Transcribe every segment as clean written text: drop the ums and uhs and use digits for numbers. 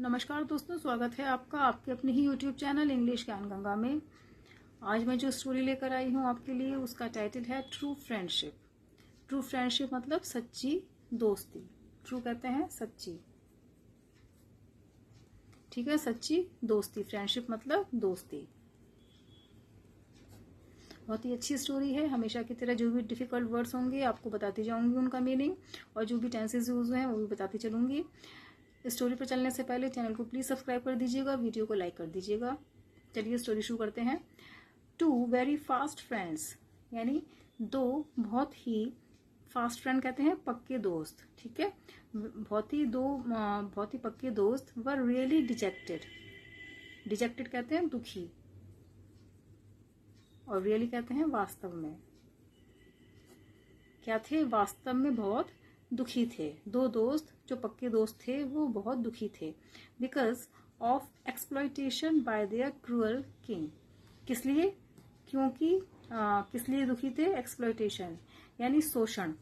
नमस्कार दोस्तों, स्वागत है आपका आपके अपने ही YouTube चैनल इंग्लिश ज्ञान गंगा में। आज मैं जो स्टोरी लेकर आई हूँ आपके लिए, उसका टाइटल है ट्रू फ्रेंडशिप। ट्रू फ्रेंडशिप मतलब सच्ची दोस्ती। ट्रू कहते हैं सच्ची, ठीक है, सच्ची दोस्ती। फ्रेंडशिप मतलब दोस्ती। बहुत ही अच्छी स्टोरी है। हमेशा की तरह जो भी डिफिकल्ट वर्ड्स होंगे आपको बताती जाऊंगी उनका मीनिंग, और जो भी टेंसेस यूज हुए हैं वो भी बताती चलूंगी। स्टोरी पर चलने से पहले चैनल को प्लीज सब्सक्राइब कर दीजिएगा, वीडियो को लाइक कर दीजिएगा। चलिए स्टोरी शुरू करते हैं। टू वेरी फास्ट फ्रेंड्स, यानी दो बहुत ही फास्ट फ्रेंड कहते हैं पक्के दोस्त, ठीक है। बहुत ही पक्के दोस्त वर रियली डिजेक्टेड। डिजेक्टेड कहते हैं दुखी, और रियली कहते हैं वास्तव में। क्या थे? वास्तव में बहुत दुखी थे। दो दोस्त जो पक्के दोस्त थे वो बहुत दुखी थे। Because of exploitation bye there cruel king. किस लिए? क्योंकि किस लिए दुखी थे? एक्सप्लॉयटेशन यानी शोषण।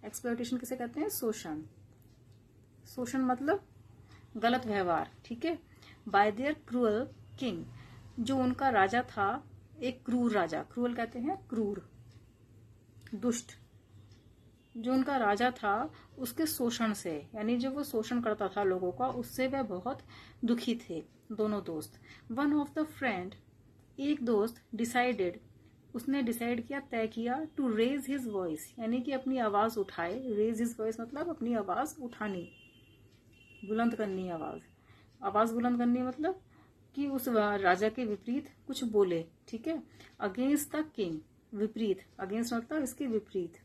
एक्सप्लॉयटेशन किसे कहते हैं? शोषण। शोषण मतलब गलत व्यवहार, ठीक है। बाय देयर क्रूअल किंग, जो उनका राजा था, एक क्रूर राजा। क्रूअल कहते हैं क्रूर, दुष्ट। जो उनका राजा था उसके शोषण से, यानी जो वो शोषण करता था लोगों का, उससे वह बहुत दुखी थे दोनों दोस्त। वन ऑफ द फ्रेंड, एक दोस्त, डिसाइडेड, उसने डिसाइड किया, तय किया, टू रेज हिज वॉइस, यानी कि अपनी आवाज उठाए। रेज हिज वॉइस मतलब अपनी आवाज उठानी, बुलंद करनी आवाज। आवाज बुलंद करनी मतलब कि उस राजा के विपरीत कुछ बोले, ठीक है। अगेंस्ट द किंग, विपरीत। अगेंस्ट मतलब इसके विपरीत,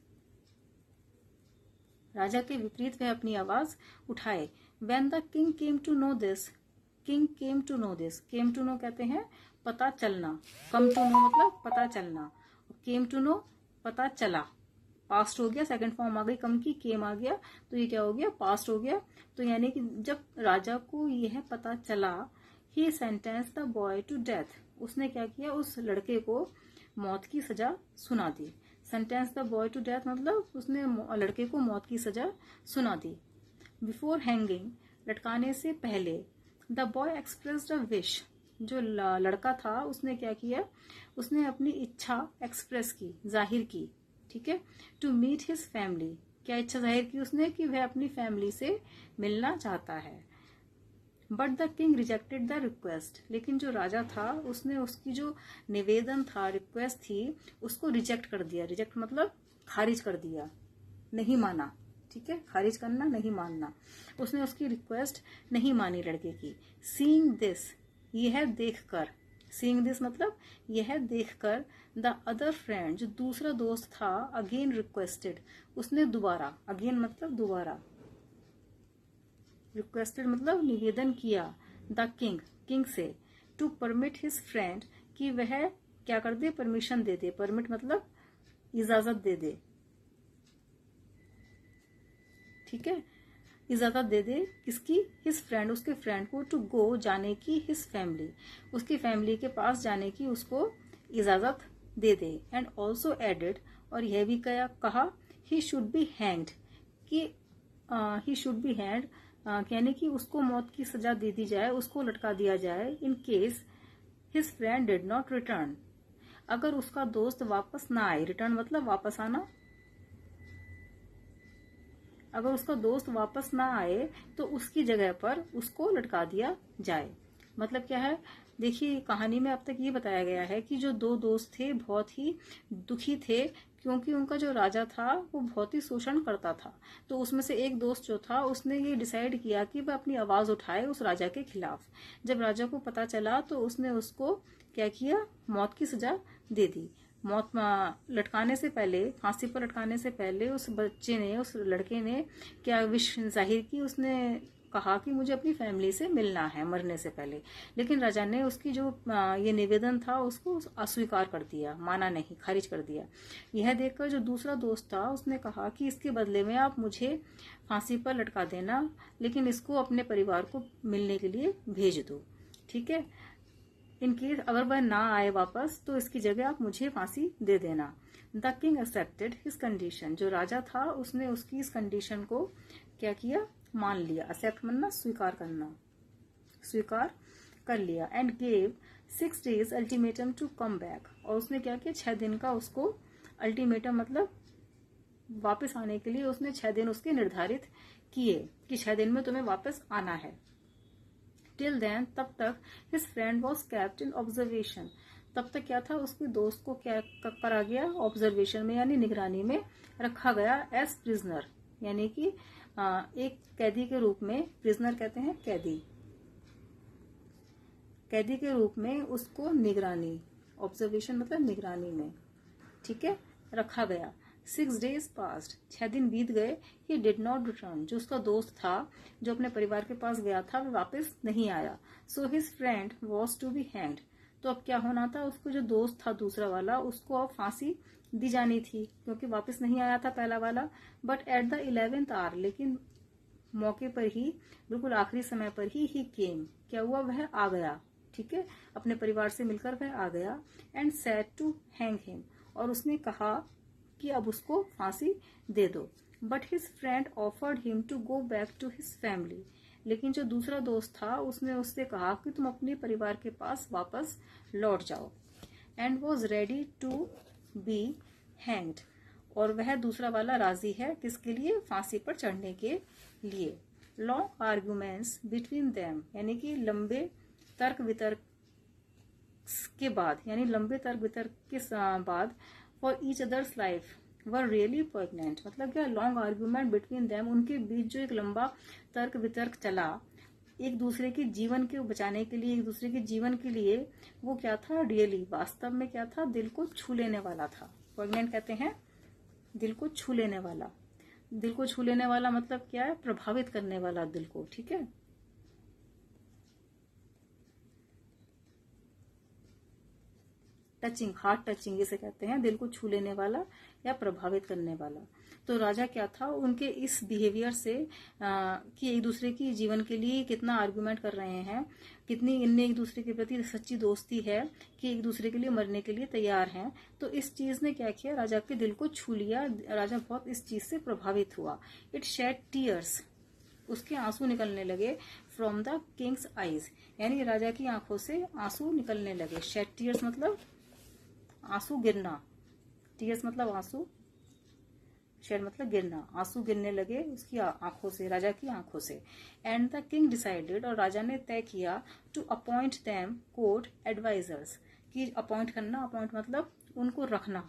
राजा के विपरीत वह अपनी आवाज उठाए। When the king came to know this, king came to know this, came to know कहते हैं पता चलना। come to know मतलब पता चलना, came to know पता चला। पास्ट हो गया, सेकंड फॉर्म आ गई कम की, केम आ गया, तो ये क्या हो गया? पास्ट हो गया। तो यानी कि जब राजा को यह पता चला, he sentenced the boy to death, उसने क्या किया? उस लड़के को मौत की सजा सुना दी। Sentence the boy to death मतलब उसने लड़के को मौत की सजा सुना दी। बिफोर हैंगिंग, लटकाने से पहले, the boy expressed a wish, जो लड़का था उसने क्या किया? उसने अपनी इच्छा एक्सप्रेस की, जाहिर की, ठीक है। टू मीट हिज फैमिली, क्या इच्छा जाहिर की उसने? कि वह अपनी फैमिली से मिलना चाहता है। But the king rejected the request, लेकिन जो राजा था उसने उसकी जो निवेदन था, रिक्वेस्ट थी, उसको रिजेक्ट कर दिया। रिजेक्ट मतलब खारिज कर दिया, नहीं माना, ठीक है। खारिज करना, नहीं मानना। उसने उसकी रिक्वेस्ट नहीं मानी लड़के की। सीइंग दिस, यह देखकर, सीइंग दिस मतलब यह देखकर, द अदर फ्रेंड, जो दूसरा दोस्त था, अगेन रिक्वेस्टेड, उसने दोबारा, अगेन मतलब दोबारा, रिक्वेस्टेड मतलब निवेदन किया, द किंग, किंग से, टू परमिट हिज फ्रेंड, कि वह क्या कर दे? परमिशन दे दे। परमिट मतलब इजाजत दे दे, ठीक है। इजाजत दे दे किसकी? हिज फ्रेंड, उसके फ्रेंड को, टू गो, जाने की, हिज फैमिली, उसकी फैमिली के पास जाने की उसको इजाजत दे दे। एंड ऑल्सो एडेड, और यह भी कहा, ही शुड बी हैंग्ड, कि ही शुड बी हैंग्ड, यानी कि उसको मौत की सजा दे दी जाए, उसको लटका दिया जाए। In case his friend did not return, अगर उसका दोस्त वापस ना आए। रिटर्न मतलब वापस आना। अगर उसका दोस्त वापस ना आए तो उसकी जगह पर उसको लटका दिया जाए। मतलब क्या है? देखिए, कहानी में अब तक ये बताया गया है कि जो दो दोस्त थे बहुत ही दुखी थे, क्योंकि उनका जो राजा था वो बहुत ही शोषण करता था। तो उसमें से एक दोस्त जो था उसने ये डिसाइड किया कि वह अपनी आवाज उठाए उस राजा के खिलाफ। जब राजा को पता चला तो उसने उसको क्या किया? मौत की सजा दे दी। मौत लटकाने से पहले, फांसी पर लटकाने से पहले उस बच्चे ने, उस लड़के ने क्या विश जाहिर की? उसने कहा कि मुझे अपनी फैमिली से मिलना है मरने से पहले। लेकिन राजा ने उसकी जो ये निवेदन था उसको अस्वीकार कर दिया, माना नहीं, खारिज कर दिया। यह देखकर जो दूसरा दोस्त था उसने कहा कि इसके बदले में आप मुझे फांसी पर लटका देना, लेकिन इसको अपने परिवार को मिलने के लिए भेज दो, ठीक है। इनकेस अगर वह ना आए वापस तो इसकी जगह आप मुझे फांसी दे देना। The king accepted his condition, जो राजा था उसने उसकी इस कंडीशन को क्या किया? मान लिया। एक्सेप्ट मतलब स्वीकार करना। स्वीकार कर लिया। And gave 6 days ultimatum to come back, और उसने क्या किया, 6 दिन का उसको अल्टीमेटम मतलब वापस आने के लिए उसने 6 दिन उसके निर्धारित किए कि 6 दिन में तुम्हें वापस आना है। टिल देन, तब तक his friend was kept in observation, तब तक क्या था, उसके दोस्त को क्या करा गया, ऑब्जर्वेशन में यानी निगरानी में रखा गया। एज प्रिजनर, यानी कि एक कैदी के रूप में, प्रिजनर कहते हैं कैदी, कैदी के रूप में उसको निगरानी, ऑब्जर्वेशन मतलब निगरानी में, ठीक है, रखा गया। 6 days passed, 6 दिन बीत गए। ही डिड नॉट रिटर्न, जो उसका दोस्त था जो अपने परिवार के पास गया था वो वापस नहीं आया। So his friend was to be hanged, तो अब क्या होना था, उसको जो दोस्त था दूसरा वाला, उसको अब फांसी दी जानी थी क्योंकि वापस नहीं आया था पहला वाला। But at the 11th hour, लेकिन मौके पर ही, बिल्कुल आखिरी समय पर ही केम, क्या हुआ, वह आ गया, ठीक है, अपने परिवार से मिलकर वह आ गया। And said to hang him, और उसने कहा कि अब उसको फांसी दे दो। But his friend offered him to go back to his family, लेकिन जो दूसरा दोस्त था उसने उससे कहा कि तुम अपने परिवार के पास वापस लौट जाओ। And was ready to be hanged, और वह दूसरा वाला राजी है किसके लिए, फांसी पर चढ़ने के लिए। लॉन्ग आर्ग्यूमेंट्स बिटवीन देम, यानी कि लंबे तर्क वितर्क के बाद, यानी लंबे तर्क वितर्क के बाद, for each others life were really पोइग्नेंट, मतलब क्या, लॉन्ग आर्ग्यूमेंट बिटवीन देम, उनके बीच जो एक लंबा तर्क वितर्क चला एक दूसरे के जीवन के बचाने के लिए, एक दूसरे के जीवन के लिए, वो क्या था, रियली, वास्तव में क्या था, दिल को छू लेने वाला था। पोइग्नेंट कहते हैं दिल को छू लेने वाला। दिल को छू लेने वाला मतलब क्या है, प्रभावित करने वाला दिल को, ठीक है। टचिंग, हार्ट टचिंग इसे कहते हैं, दिल को छू लेने वाला या प्रभावित करने वाला। तो राजा क्या था, उनके इस बिहेवियर से कि एक दूसरे की जीवन के लिए कितना आर्गुमेंट कर रहे हैं, कितनी इनमें एक दूसरे के प्रति सच्ची दोस्ती है कि एक दूसरे के लिए मरने के लिए तैयार हैं, तो इस चीज ने क्या किया, राजा के दिल को छू लिया। राजा बहुत इस चीज से प्रभावित हुआ। इट शेड टीयर्स, उसके आंसू निकलने लगे। फ्रॉम द किंग्स आईज, यानी राजा की आंखों से आंसू निकलने लगे। शेड टीयर्स मतलब आंसू गिरना, टीयर्स मतलब आंसू, शेड मतलब गिरना, आंसू गिरने लगे उसकी आंखों से, राजा की आंखों से। एंड द किंग डिसाइडेड, और राजा ने तय किया, to appoint them court advisers, कि अपॉइंट करना, अपॉइंट मतलब उनको रखना,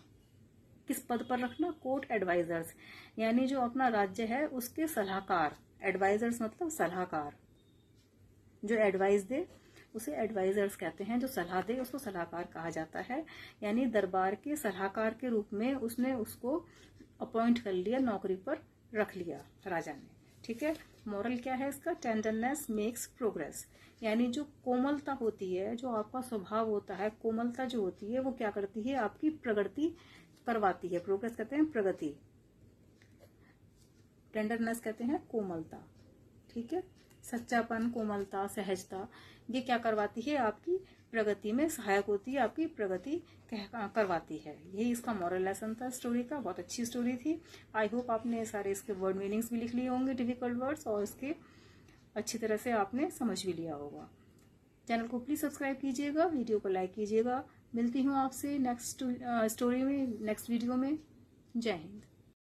किस पद पर रखना, कोर्ट एडवाइजर्स, यानी जो अपना राज्य है उसके सलाहकार। एडवाइजर्स मतलब सलाहकार, जो एडवाइस दे उसे एडवाइजर्स कहते हैं, जो सलाह दे उसको सलाहकार कहा जाता है। यानी दरबार के सलाहकार के रूप में उसने उसको अपॉइंट कर लिया, नौकरी पर रख लिया राजा ने, ठीक है। मॉरल क्या है इसका, टेंडरनेस मेक्स प्रोग्रेस, यानी जो कोमलता होती है, जो आपका स्वभाव होता है, कोमलता जो होती है वो क्या करती है, आपकी प्रगति करवाती है। प्रोग्रेस कहते हैं प्रगति, टेंडरनेस कहते हैं कोमलता, ठीक है। सच्चापन, कोमलता, सहजता, ये क्या करवाती है, आपकी प्रगति में सहायक होती है, आपकी प्रगति करवाती है। यही इसका मॉरल लेसन था स्टोरी का। बहुत अच्छी स्टोरी थी। आई होप आपने सारे इसके वर्ड मीनिंग्स भी लिख लिए होंगे, डिफिकल्ट वर्ड्स, और इसके अच्छी तरह से आपने समझ भी लिया होगा। चैनल को प्लीज सब्सक्राइब कीजिएगा, वीडियो को लाइक कीजिएगा। मिलती हूँ आपसे नेक्स्ट स्टोरी में, नेक्स्ट वीडियो में। जय हिंद।